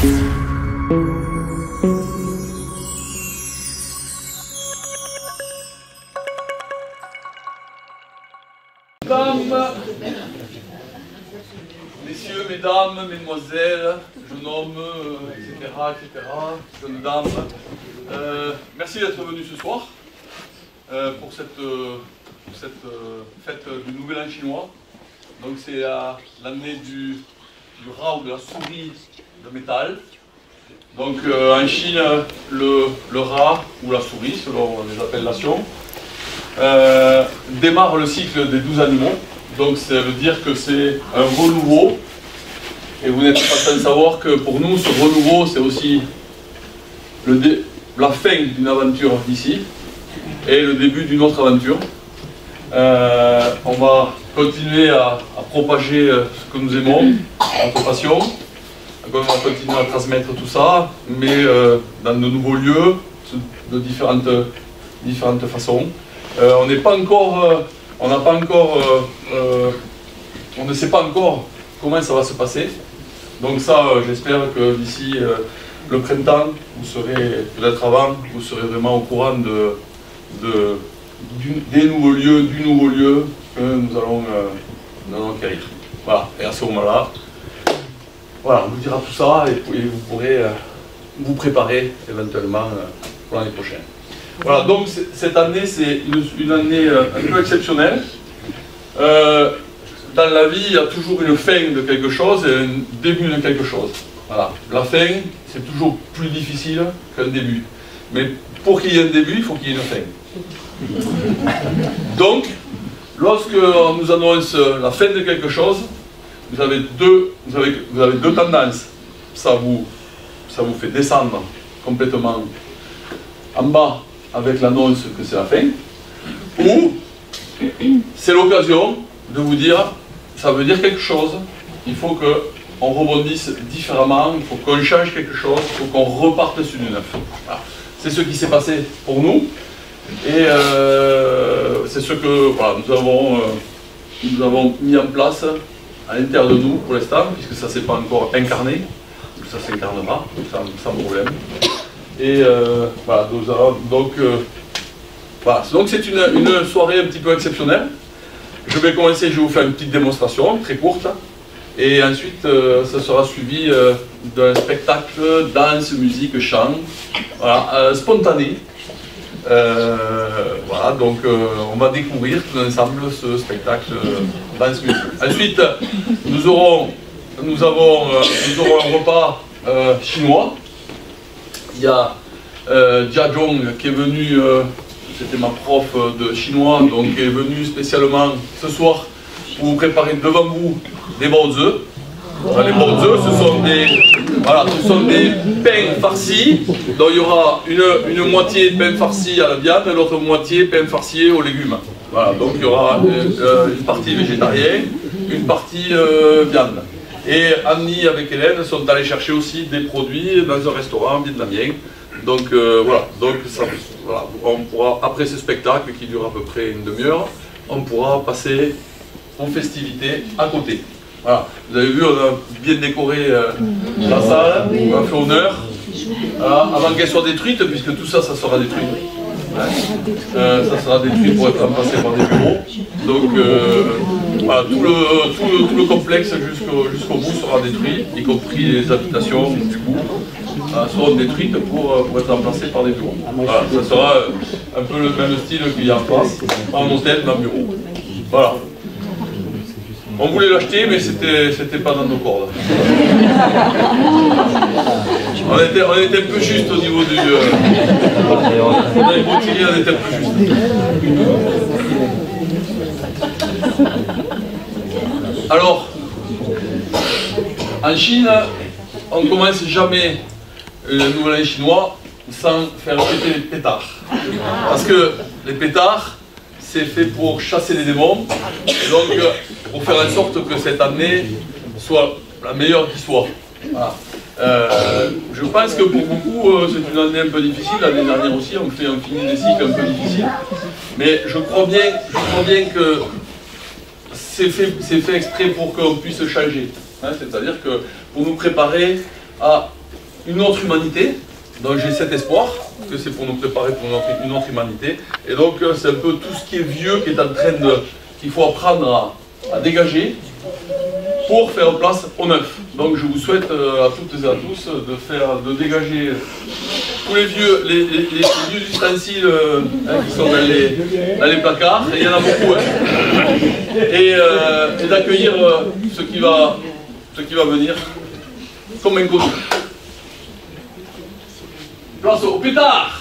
Messieurs, mesdames, mesdemoiselles, jeunes hommes, etc., etc., jeunes dames, merci d'être venus ce soir pour cette fête du Nouvel An chinois. Donc c'est l'année du rat ou de la souris de métal. Donc en Chine, le rat ou la souris, selon les appellations, démarre le cycle des 12 animaux. Donc ça veut dire que c'est un renouveau. Et vous n'êtes pas sans savoir que pour nous, ce renouveau, c'est aussi la fin d'une aventure ici et le début d'une autre aventure. On va continuer à propager ce que nous aimons, notre passion. On va continuer à transmettre tout ça, mais dans de nouveaux lieux, de différentes façons. On n'est pas encore, on ne sait pas encore comment ça va se passer. Donc ça, j'espère que d'ici le printemps, vous serez, peut-être avant, vous serez vraiment au courant des nouveaux lieux, du nouveau lieu que nous allons acquérir. Voilà, et à ce moment-là, voilà, on vous dira tout ça et vous pourrez vous préparer éventuellement pour l'année prochaine. Voilà, donc cette année, c'est une année un peu exceptionnelle. Dans la vie, il y a toujours une fin de quelque chose et un début de quelque chose. Voilà. La fin, c'est toujours plus difficile qu'un début. Mais pour qu'il y ait un début, il faut qu'il y ait une fin. Donc, lorsque on nous annonce la fin de quelque chose, vous avez deux tendances. Ça vous fait descendre complètement en bas avec l'annonce que c'est la fin, ou c'est l'occasion de vous dire, ça veut dire quelque chose, il faut qu'on rebondisse différemment, il faut qu'on change quelque chose, il faut qu'on reparte sur du neuf. Voilà. C'est ce qui s'est passé pour nous, et c'est ce que voilà, nous avons mis en place à l'intérieur de nous pour l'instant, puisque ça ne s'est pas encore incarné, ça s'incarnera sans problème. Et voilà, donc c'est une soirée un petit peu exceptionnelle. Je vais commencer, je vais vous faire une petite démonstration très courte, et ensuite ça sera suivi d'un spectacle, danse, musique, chant, voilà, spontané. Voilà, donc on va découvrir tout ensemble ce spectacle danse, musique. Ensuite, nous aurons un repas chinois. Il y a Jia Zhong qui est venu, c'était ma prof de chinois, donc qui est venu spécialement ce soir pour vous préparer devant vous des baozi. Les baozi, ce sont des pains farcis, donc il y aura une moitié pain farci à la viande et l'autre moitié pain farci aux légumes. Voilà, donc il y aura une partie végétarienne, une partie viande. Et Annie avec Hélène sont allés chercher aussi des produits dans un restaurant vietnamien. Donc voilà, voilà, on pourra, après ce spectacle qui dure à peu près une demi-heure, on pourra passer aux festivités à côté. Voilà, vous avez vu, on a bien décoré la salle, on a fait honneur, avant qu'elle soit détruite, puisque tout ça, ça sera détruit. Ça sera détruit pour être remplacé par des bureaux. Donc voilà, tout le complexe jusqu'au bout sera détruit, y compris les habitations du bout seront détruites pour être remplacées par des bureaux. Voilà, ça sera un peu le même style qu'il y a en face, pas un hôtel mais un bureau. Voilà. On voulait l'acheter, mais c'était pas dans nos cordes. On était un peu juste au niveau du... on avait retiré, on était un peu juste. Alors, en Chine, on ne commence jamais le Nouvel An chinois sans faire péter les pétards. Parce que les pétards, c'est fait pour chasser les démons, et donc pour faire en sorte que cette année soit la meilleure qui soit. Voilà. Je pense que pour beaucoup, c'est une année un peu difficile. L'année dernière aussi, on finit des cycles un peu difficiles. Mais je crois bien que c'est fait exprès pour qu'on puisse changer. Hein, c'est-à-dire que pour nous préparer à une autre humanité. Donc j'ai cet espoir que c'est pour nous préparer pour une autre humanité. Et donc c'est un peu tout ce qui est vieux qui est en train de... qu'il faut apprendre à dégager pour faire place au neuf. Donc je vous souhaite à toutes et à tous de dégager tous les vieux ustensiles qui sont dans les placards, et il y en a beaucoup, et d'accueillir ce qui va venir comme un connu. Place au pétard.